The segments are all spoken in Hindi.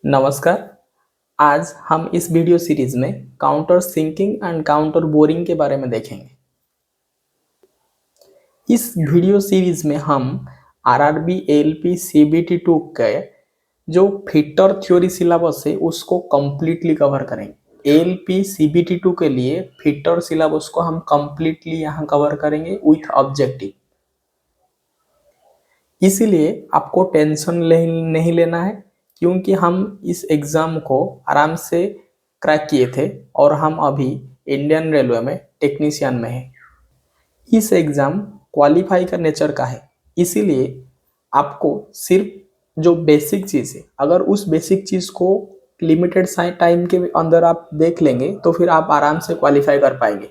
नमस्कार। आज हम इस वीडियो सीरीज में countersinking and counterboring के बारे में देखेंगे। इस वीडियो सीरीज में हम आरआरबी एएलपी सीबीटी 2 के जो फिटर थ्योरी सिलेबस है उसको कंप्लीटली कवर करेंगे। एएलपी सीबीटी 2 के लिए फिटर सिलेबस को हम कंप्लीटली यहाँ कवर करेंगे विथ ऑब्जेक्टिव। इसीलिए आपको टेंशन नहीं लेना है, क्योंकि हम इस एग्ज़ाम को आराम से क्रैक किए थे और हम अभी इंडियन रेलवे में टेक्नीशियन में हैं। इस एग्ज़ाम क्वालिफाई का नेचर का है, इसीलिए आपको सिर्फ जो बेसिक चीज़ है, अगर उस बेसिक चीज़ को लिमिटेड टाइम के अंदर आप देख लेंगे तो फिर आप आराम से क्वालिफाई कर पाएंगे।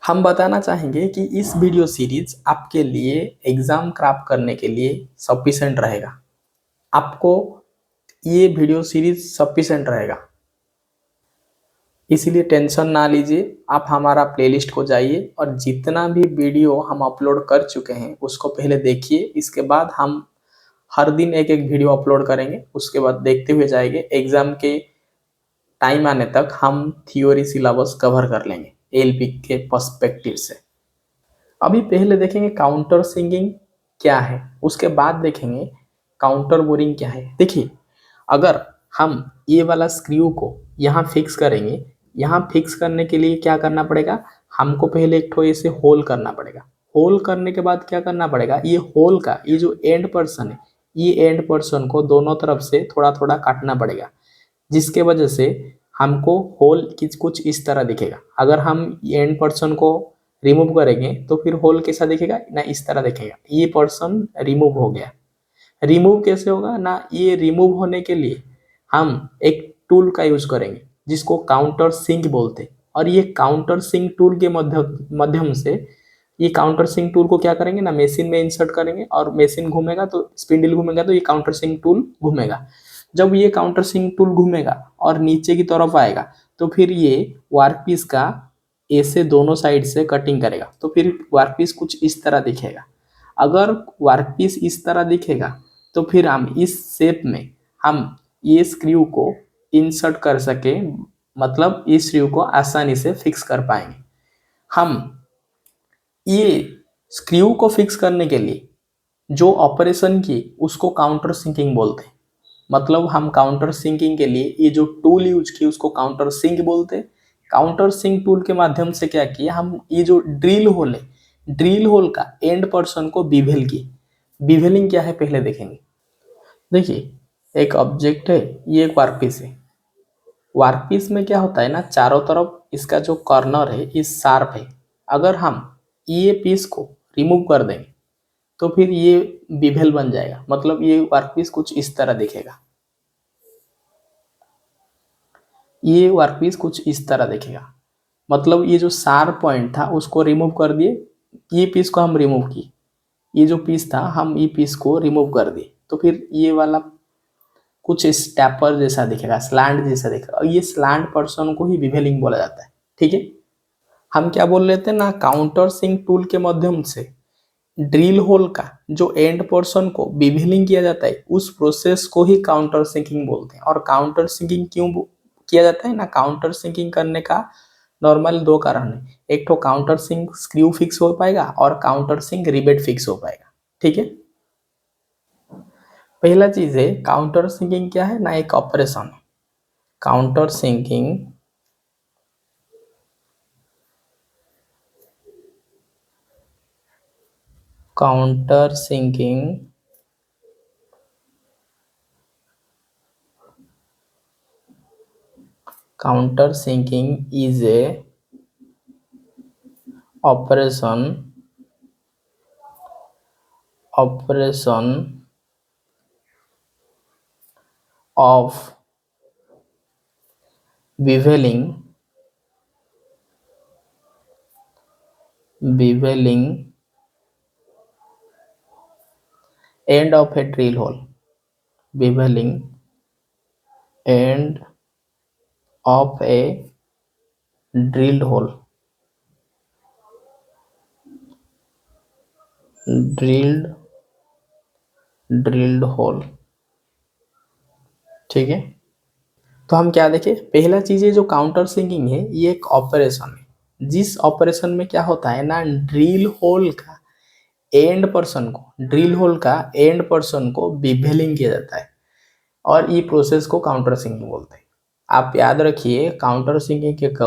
हम बताना चाहेंगे कि इस वीडियो सीरीज आपके लिए एग्ज़ाम क्रैक करने के लिए सफिशेंट रहेगा। आपको ये वीडियो सीरीज सफिशेंट रहेगा, इसीलिए टेंशन ना लीजिए। आप हमारा प्लेलिस्ट को जाइए और जितना भी वीडियो हम अपलोड कर चुके हैं उसको पहले देखिए। इसके बाद हम हर दिन एक एक वीडियो अपलोड करेंगे, उसके बाद देखते हुए जाएंगे। एग्ज़ाम के टाइम आने तक हम थियोरी सिलेबस कवर कर लेंगे एएलपी के पर्सपेक्टिव से। अभी पहले देखेंगे काउंटर सिंकिंग क्या है, उसके बाद देखेंगे काउंटर बोरिंग क्या है। देखिए, अगर हम ये वाला स्क्रू को यहाँ फिक्स करेंगे, यहाँ फिक्स करने के लिए क्या करना पड़ेगा, हमको पहले एक ठो ऐसे होल करना पड़ेगा। होल करने के बाद क्या करना पड़ेगा, ये होल का ये जो एंड पर्सन है, ये एंड पर्सन को दोनों तरफ से थोड़ा थोड़ा काटना पड़ेगा, जिसके वजह से हमको होल कुछ इस तरह दिखेगा। अगर हम एंड पर्सन को रिमूव करेंगे तो फिर होल कैसा दिखेगा ना, इस तरह दिखेगा। ये पर्सन रिमूव हो गया। रिमूव कैसे होगा ना, ये रिमूव होने के लिए हम एक टूल का यूज करेंगे जिसको काउंटर सिंक बोलते हैं। और ये काउंटर सिंक टूल के माध्यम से ये काउंटर सिंक टूल को क्या करेंगे ना, मशीन में इंसर्ट करेंगे और मशीन घूमेगा तो स्पिंडल घूमेगा तो ये काउंटर सिंक टूल घूमेगा। जब ये काउंटर सिंक टूल घूमेगा और नीचे की तरफ आएगा तो फिर ये वर्कपीस का ऐसे दोनों साइड से कटिंग करेगा, तो फिर वर्कपीस कुछ इस तरह दिखेगा। अगर वर्कपीस इस तरह दिखेगा तो फिर हम इस शेप में हम ये स्क्रू को इंसर्ट कर सके, मतलब इस स्क्रू को आसानी से फिक्स कर पाएंगे। हम ये स्क्रू को फिक्स करने के लिए जो ऑपरेशन की उसको काउंटर सिंकिंग बोलते हैं। मतलब हम काउंटर सिंकिंग के लिए ये जो टूल यूज की उसको काउंटर सिंक बोलते हैं। काउंटर सिंक टूल के माध्यम से क्या किया, हम ये जो ड्रिल होल है, ड्रिल होल का एंड पर्सन को बिवेल किए। बिवेलिंग क्या है पहले देखेंगे। देखिए, एक ऑब्जेक्ट है, ये एक वर्कपीस है। वर्कपीस में क्या होता है ना, चारों तरफ इसका जो कॉर्नर है इस शार्प है। अगर हम ये पीस को रिमूव कर देंगे तो फिर ये बिवेल बन जाएगा, मतलब ये वर्कपीस कुछ इस तरह दिखेगा। ये वर्कपीस कुछ इस तरह दिखेगा, मतलब ये जो शार्प पॉइंट था उसको रिमूव कर दिए, ये पीस को हम रिमूव किए। ये जो पीस था हम ये पीस को रिमूव कर दिए तो फिर ये वाला कुछ स्टैपर जैसा दिखेगा, स्लैंट जैसा दिखेगा। और ये स्लैंट पर्सन को ही बिवेलिंग बोला जाता है। ठीक है, हम क्या बोल लेते हैं ना, काउंटर सिंक टूल के माध्यम से ड्रिल होल का जो एंड पोर्शन को बिवेलिंग किया जाता है उस प्रोसेस को ही काउंटर सिंकिंग बोलते हैं। और काउंटर सिंकिंग क्यों किया जाता है ना, काउंटर सिंकिंग करने का नॉर्मल दो कारण है। एक तो काउंटर सिंक स्क्रू फिक्स हो पाएगा और काउंटर सिंक रिवेट फिक्स हो पाएगा। ठीक है, पहला चीज है काउंटर सिंकिंग क्या है ना, एक ऑपरेशन है। Counter sinking countersinking counter sinking is a operation of beveling end of a drill hole. Beveling end of a drilled hole. drilled hole। ठीक है, तो हम क्या देखें, पहला चीज है जो काउंटर सिंकिंग है, ये एक ऑपरेशन है जिस ऑपरेशन में क्या होता है ना, ड्रिल होल का एंड पर्सन को बिवेलिंग किया जाता है और ये प्रोसेस को काउंटर सिंकिंग बोलते हैं। आप याद रखिए, काउंटर सिंकिंग एक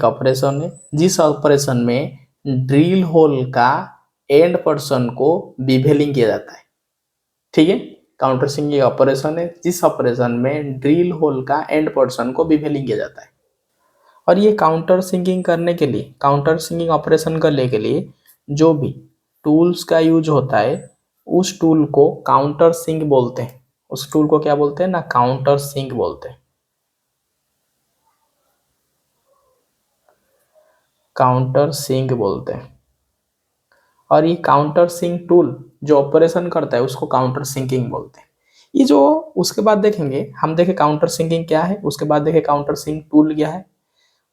ऑपरेशन है, जिस ऑपरेशन में ड्रिल होल का एंड पर्सन को बिवेलिंग किया जाता है। ठीक है, काउंटर सिंकिंग ऑपरेशन है जिस ऑपरेशन में ड्रिल होल का एंड पर्सन को बिवेलिंग किया जाता है। और ये काउंटर सिंकिंग करने के लिए, काउंटर सिंकिंग ऑपरेशन करने के लिए जो भी टूल्स का यूज होता है उस टूल को काउंटर सिंक बोलते हैं। उस टूल को क्या बोलते हैं ना, काउंटर सिंक बोलते हैं। काउंटर सिंक बोलते हैं। और ये काउंटर सिंक टूल जो ऑपरेशन करता है उसको काउंटर सिंकिंग बोलते हैं। ये जो उसके बाद देखेंगे, हम देखें काउंटर सिंकिंग क्या है, उसके बाद देखें काउंटर सिंक टूल क्या है,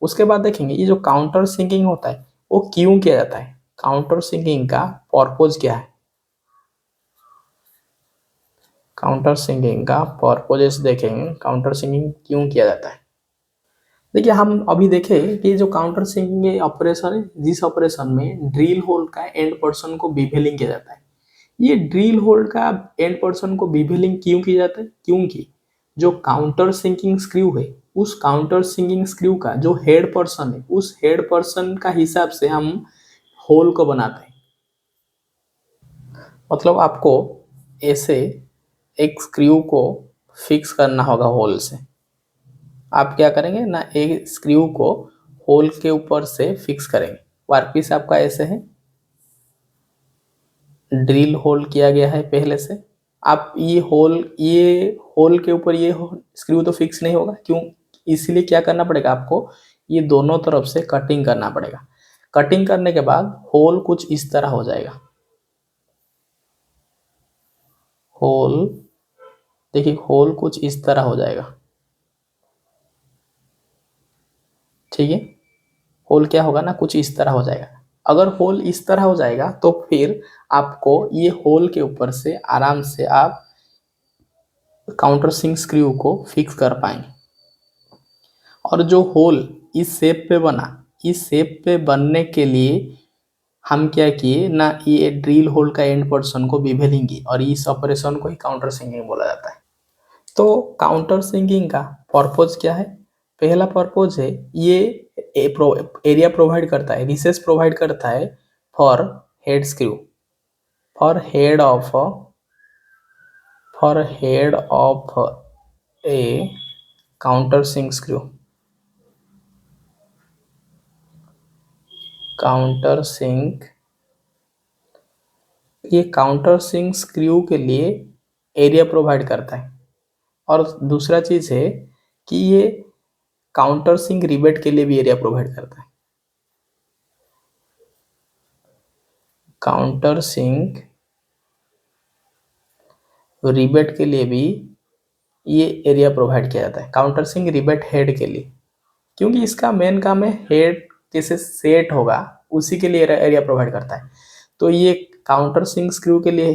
उसके बाद देखेंगे ये जो काउंटर सिंकिंग होता है वो क्यों किया जाता है, काउंटर सिंकिंग का पर्पज क्या है। काउंटर सिंकिंग का पर्पजेस देखेंगे, काउंटर सिंकिंग क्यों किया जाता है। देखिए हम अभी देखें कि जो काउंटर सिंकिंग ऑपरेशन है जिस ऑपरेशन में ड्रिल होल का एंड पर्सन को बिवेलिंग किया जाता है। ये ड्रिल होल का एंड पर्सन को बिवेलिंग क्यों किया जाता है, क्योंकि जो काउंटर सिंकिंग स्क्रू है उस काउंटर सिंकिंग स्क्रू का जो हेड पर्सन है उस हेड पर्सन का हिसाब से हम होल को बनाते हैं। मतलब आपको ऐसे एक स्क्रू को फिक्स करना होगा होल से। आप क्या करेंगे ना, एक स्क्रू को होल के ऊपर से फिक्स करेंगे। वर्कपीस आपका ऐसे है, ड्रिल होल किया गया है पहले से। आप ये होल के ऊपर ये स्क्रू तो फिक्स नहीं होगा, क्यों, इसीलिए क्या करना पड़ेगा आपको, ये दोनों तरफ से कटिंग करना पड़ेगा। कटिंग करने के बाद होल कुछ इस तरह हो जाएगा। होल, देखिए होल कुछ इस तरह हो जाएगा। ठीक है, होल क्या होगा ना, कुछ इस तरह हो जाएगा। अगर होल इस तरह हो जाएगा तो फिर आपको ये होल के ऊपर से आराम से आप काउंटर सिंक स्क्रू को फिक्स कर पाएंगे। और जो होल इस शेप पे बना, इस शेप पे बनने के लिए हम क्या किए ना, ये ड्रिल होल का एंड पोर्शन को बिवेलिंग की और इस ऑपरेशन को ही काउंटर सिंकिंग बोला जाता है। तो काउंटर सिंकिंग का पर्पज क्या है, पहला पर्पज है ये एरिया प्रोवाइड करता है, रिसेस प्रोवाइड करता है for head screw, for head of a countersink screw. Countersink, ये काउंटर सिंक स्क्रू के लिए एरिया प्रोवाइड करता है। और दूसरा चीज है कि ये काउंटर सिंक रिवेट के लिए भी एरिया प्रोवाइड करता है। काउंटर सिंक रिवेट के लिए भी ये एरिया प्रोवाइड किया जाता है, काउंटर सिंक रिवेट हेड के लिए, क्योंकि इसका मेन काम है हेड जैसे सेट होगा उसी के लिए एरिया प्रोवाइड करता है। तो ये काउंटर सिंक स्क्रू के लिए,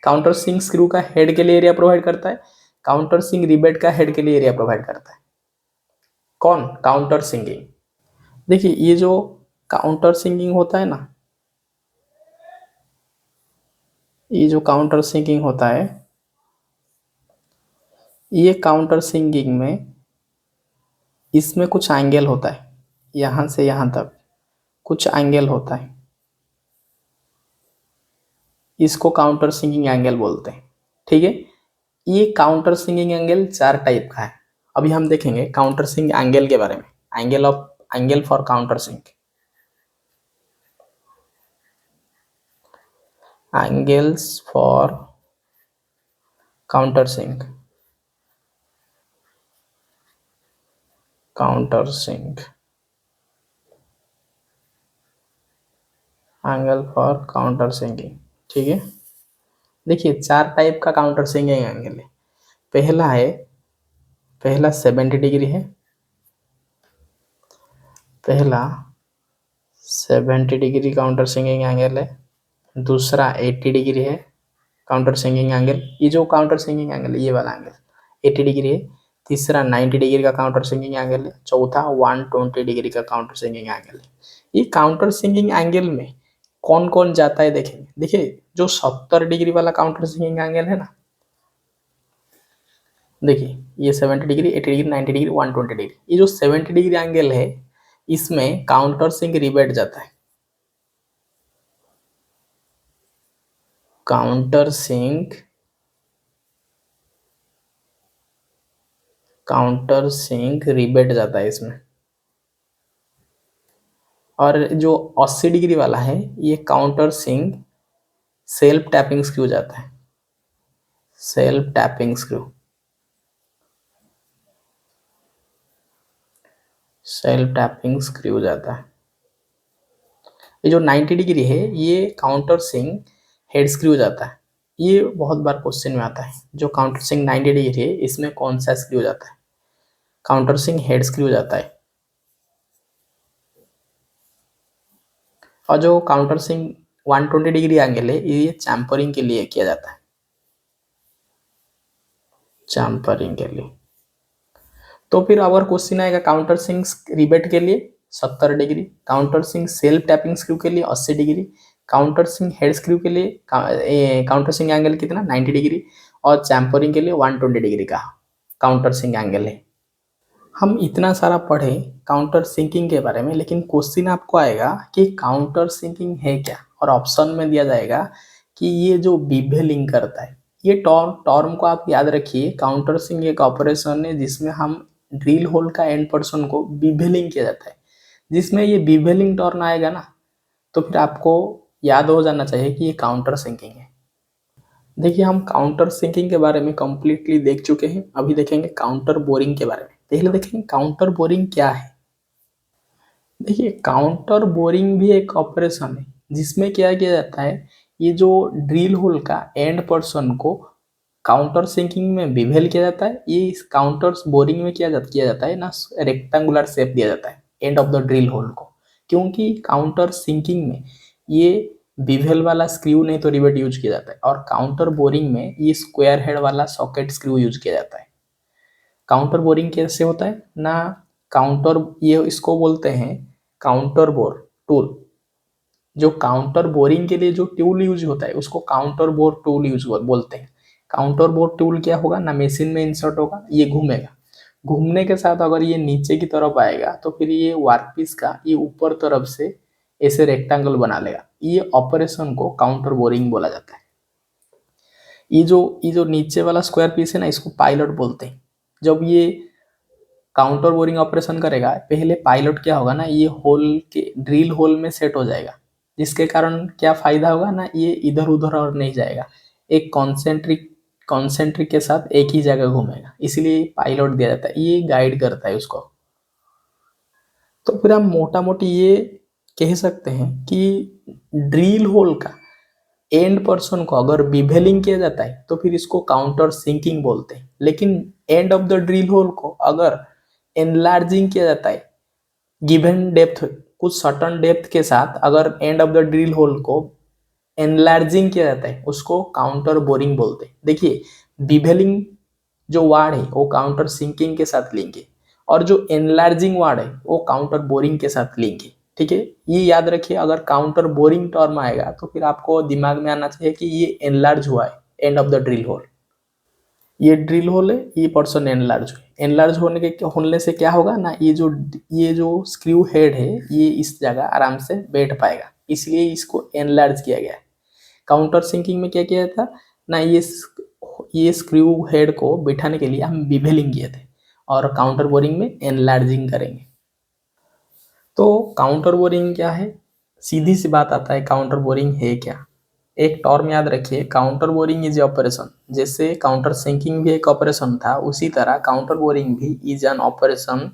काउंटर सिंक स्क्रू का हेड के लिए एरिया प्रोवाइड करता है, काउंटर सिंक रिवेट का हेड के लिए एरिया प्रोवाइड करता है। कौन, काउंटर सिंकिंग। देखिए ये जो काउंटर सिंकिंग होता है ना, ये जो काउंटर सिंकिंग होता है, ये काउंटर सिंकिंग में इसमें कुछ एंगल होता है, यहां से यहां तक कुछ एंगल होता है, इसको काउंटर सिंकिंग एंगल बोलते हैं। ठीक है, ये काउंटर सिंकिंग एंगल 4 टाइप का है। अभी हम देखेंगे काउंटर सिंक एंगल के बारे में, angle for countersink, angles for countersink, countersink, angle for countersinking. ठीक है, देखिए 4 टाइप का काउंटर सिंकिंग एंगल है। पहला 70 डिग्री है, पहला 70 डिग्री काउंटर सिंकिंग एंगल है। दूसरा 80 डिग्री है काउंटर सिंकिंग एंगल, ये जो काउंटर सिंकिंग एंगल है ये वाला एंगल 80 डिग्री है, तीसरा 90 डिग्री का काउंटर सिंकिंग एंगल है, चौथा 120 डिग्री का काउंटर सिंकिंग एंगल है। ये काउंटर सिंकिंग एंगल में कौन कौन जाता है देखेंगे। देखिए जो 70 डिग्री वाला काउंटर सिंकिंग एंगल है ना, देखिए ये 70 डिग्री, 80 डिग्री, 90 डिग्री, 120 डिग्री, ये जो 70 डिग्री एंगल है इसमें काउंटर सिंक रिबेट जाता है। काउंटर सिंक रिबेट जाता है इसमें। और जो 80 डिग्री वाला है ये countersink self tapping screw जाता है। Self tapping screw, self tapping screw जाता है। ये जो 90 डिग्री है ये काउंटर सिंक हेड स्क्रू जाता है। ये बहुत बार क्वेश्चन में आता है, जो काउंटर सिंक 90 डिग्री है इसमें कौन सा स्क्रू जाता है। काउंटर सिंक हेड स्क्रू जाता है। और जो काउंटर सिंक 120 डिग्री एंगल है ये चैम्फरिंग के लिए किया जाता है। चैम्फरिंग के लिए। तो फिर अगर क्वेश्चन आएगा काउंटर सिंक रिबेट के लिए 70 degree, countersink self tapping screw के लिए 80 degree, countersink head screw के लिए काउंटर सिंक एंगल कितना 90 डिग्री, और चैम्फरिंग के लिए 120 डिग्री का काउंटर सिंक एंगल है। हम इतना सारा पढ़े काउंटर सिंकिंग के बारे में, लेकिन क्वेश्चन आपको आएगा कि काउंटर सिंकिंग है क्या, और ऑप्शन में दिया जाएगा कि ये जो बिभेलिंग करता है। ये टर्म को आप याद रखिए। काउंटर सिंक एक ऑपरेशन है जिसमें हम ड्रिल होल का एंड पर्सन को बिभेलिंग किया जाता है। जिसमें ये बिभेलिंग टर्न आएगा ना, तो फिर आपको याद हो जाना चाहिए कि ये काउंटर सिंकिंग है। देखिए हम काउंटर सिंकिंग के बारे में कंप्लीटली देख चुके हैं। अभी देखेंगे काउंटर बोरिंग के बारे में। पहले देखेंगे काउंटर बोरिंग क्या है। देखिए काउंटर बोरिंग भी एक ऑपरेशन है जिसमें क्या किया जाता है, ये जो ड्रिल होल का एंड पर्सन को काउंटर सिंकिंग में बिभेल किया जाता है। ये इस काउंटर बोरिंग में किया जाता है ना, रेक्टेंगुलर शेप दिया जाता है end of the drill hole को। क्योंकि काउंटर सिंकिंग में ये बिभेल वाला स्क्रू नहीं तो रिवेट यूज किया जाता है, और काउंटर बोरिंग में ये स्क्वायर हेड वाला सॉकेट स्क्रू यूज किया जाता है। काउंटर बोरिंग कैसे होता है ना, काउंटर ये इसको बोलते हैं काउंटर बोर टूल। जो काउंटर बोरिंग के लिए जो टूल यूज होता है उसको काउंटर बोर टूल यूज बोलते हैं। काउंटर बोर टूल क्या होगा ना, मशीन में इंसर्ट होगा, ये घूमेगा। घूमने के साथ अगर ये नीचे की तरफ आएगा तो फिर ये वर्कपीस का ये ऊपर तरफ से ऐसे रेक्टेंगल बना लेगा। ये ऑपरेशन को काउंटर बोरिंग बोला जाता है। ये जो नीचे वाला स्क्वायर पीस है ना, इसको पायलट बोलते हैं। जब ये काउंटर बोरिंग ऑपरेशन करेगा, पहले पायलट क्या होगा ना, ये होल के ड्रिल होल में सेट हो जाएगा। जिसके कारण क्या फायदा होगा ना, ये इधर उधर और नहीं जाएगा, एक कॉन्सेंट्रिक के साथ एक ही जगह घूमेगा। इसलिए पायलट दिया जाता है, ये गाइड करता है उसको। तो फिर हम मोटा मोटी ये कह सकते हैं कि ड्रिल होल का एंड पर्सन को अगर बिभेलिंग किया जाता है तो फिर इसको काउंटर सिंकिंग बोलते हैं। लेकिन end of the drill hole को अगर एनलार्जिंग किया जाता है गिवन डेप्थ, कुछ सर्टन डेप्थ के साथ अगर end of the drill hole को एनलार्जिंग किया जाता है उसको काउंटर बोरिंग बोलते हैं। देखिए बिभेलिंग जो वार्ड है वो काउंटर सिंकिंग के साथ लिंक है, और जो एनलार्जिंग वार्ड है वो काउंटर बोरिंग के साथ लिंक है। ठीक है, ये याद रखिए। अगर काउंटर बोरिंग टर्म आएगा तो फिर आपको दिमाग में आना चाहिए कि ये एनलार्ज हुआ है end of the drill hole. ये ड्रिल होल है, ये पर्सन एनलार्ज हुए। एनलार्ज होने से क्या होगा ना, ये जो स्क्रू हेड है ये इस जगह आराम से बैठ पाएगा, इसलिए इसको एनलार्ज किया गया है। काउंटर सिंकिंग में क्या किया था ना, ये स्क्रू हेड को बिठाने के लिए हम बिभेलिंग किए थे, और काउंटर बोरिंग में एनलार्जिंग करेंगे। तो काउंटर बोरिंग क्या है, सीधी सी बात आता है काउंटर बोरिंग है क्या। एक टर्म याद रखिए, काउंटर बोरिंग इज ऑपरेशन। जैसे काउंटर सिंकिंग भी एक ऑपरेशन था, उसी तरह काउंटर बोरिंग भी is an operation.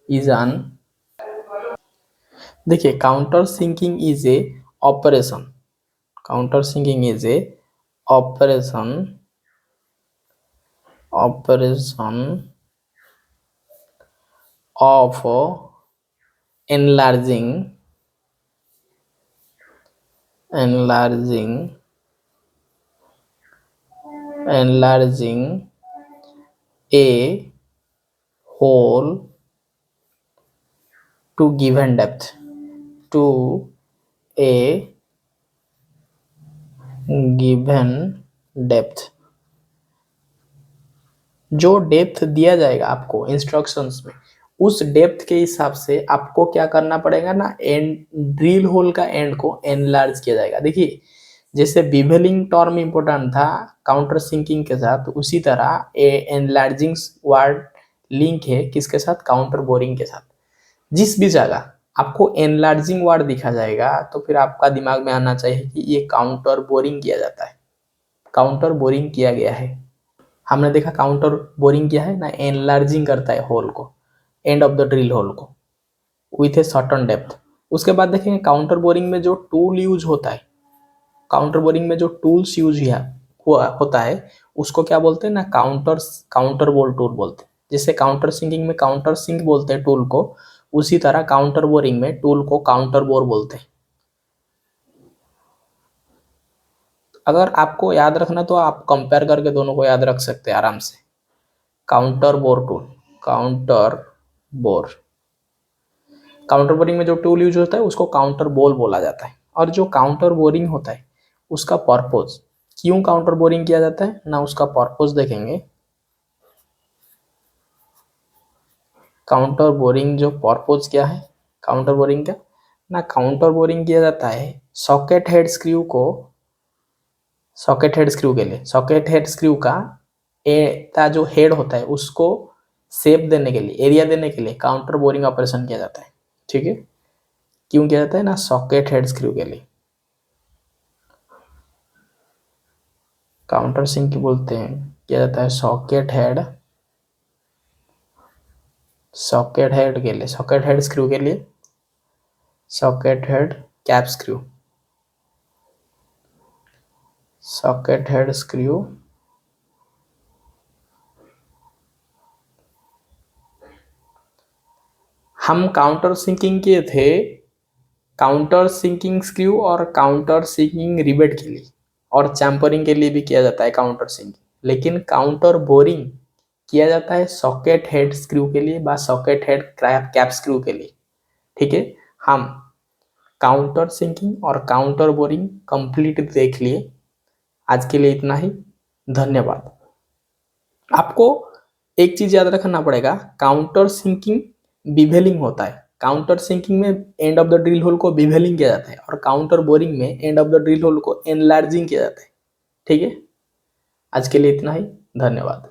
Is an देखिए countersinking is a operation. Countersinking is a operation of enlarging a hole to given depth, to a given depth। जो डेप्थ दिया जाएगा आपको इंस्ट्रक्शंस में, उस डेप्थ के हिसाब से आपको क्या करना पड़ेगा ना, एंड ड्रिल होल का एंड को एनलार्ज किया जाएगा। देखिए जैसे बिवेलिंग टर्म इंपॉर्टेंट था काउंटर सिंकिंग के साथ, उसी तरह एनलार्जिंग वर्ड लिंक है किसके साथ, काउंटर बोरिंग के साथ। जिस भी जगह आपको एनलार्जिंग वर्ड दिखा जाएगा तो फिर आपका दिमाग में आना चाहिए कि ये काउंटर बोरिंग किया जाता है, काउंटर बोरिंग किया गया है। हमने देखा काउंटर बोरिंग किया है ना, एनलार्जिंग करता है होल को, end of the drill hole को विथ ए सर्टन डेप्थ। उसके बाद देखेंगे काउंटर बोरिंग में जो टूल यूज होता है, काउंटर बोरिंग में जो टूल्स यूज होता है उसको क्या बोलते हैं ना, काउंटर बोर टूल बोलते हैं। जैसे काउंटर सिंकिंग में काउंटर सिंक बोलते हैं टूल को, उसी तरह काउंटर बोरिंग में टूल को काउंटर बोर बोलते हैं। अगर आपको याद रखना तो आप कंपेयर करके दोनों को याद रख सकते हैं आराम से। Counter bore tool, counter bore, counter boring में जो टूल यूज होता है उसको काउंटर बोल बोला जाता है। और जो काउंटर बोरिंग होता है उसका पर्पस, क्यों काउंटर बोरिंग किया जाता है ना, उसका पर्पस देखेंगे। काउंटर बोरिंग जो पर्पस क्या है काउंटर बोरिंग का ना, काउंटर बोरिंग किया जाता है सॉकेट हेड स्क्रू को, सॉकेट हेड स्क्रू के लिए, सॉकेट हेड स्क्रू का जो हेड होता है उसको शेप देने के लिए, एरिया देने के लिए काउंटर बोरिंग ऑपरेशन किया जाता है। ठीक है, क्यों किया जाता है ना, सॉकेट हेड स्क्रू के लिए। काउंटर सिंक बोलते हैं, किया जाता है सॉकेट हेड के लिए, सॉकेट हेड स्क्रू के लिए, socket head cap screw, socket head screw हम काउंटर सिंकिंग किए थे, काउंटर सिंकिंग स्क्रू और काउंटर सिंकिंग रिवेट के लिए, और चैम्परिंग के लिए भी किया जाता है काउंटर सिंकिंग। लेकिन काउंटर बोरिंग किया जाता है सॉकेट हेड स्क्रू के लिए, सॉकेट हेड कैप स्क्रू के लिए। ठीक है, हम काउंटर सिंकिंग और काउंटर बोरिंग कंप्लीट देख लिए। आज के लिए इतना ही, धन्यवाद। आपको एक चीज याद रखना पड़ेगा, काउंटर सिंकिंग बिवेलिंग होता है। काउंटर सिंकिंग में end of the drill hole को बिवेलिंग किया जाता है और काउंटर बोरिंग में end of the drill hole को एनलार्जिंग किया जाता है। ठीक है, आज के लिए इतना ही, धन्यवाद।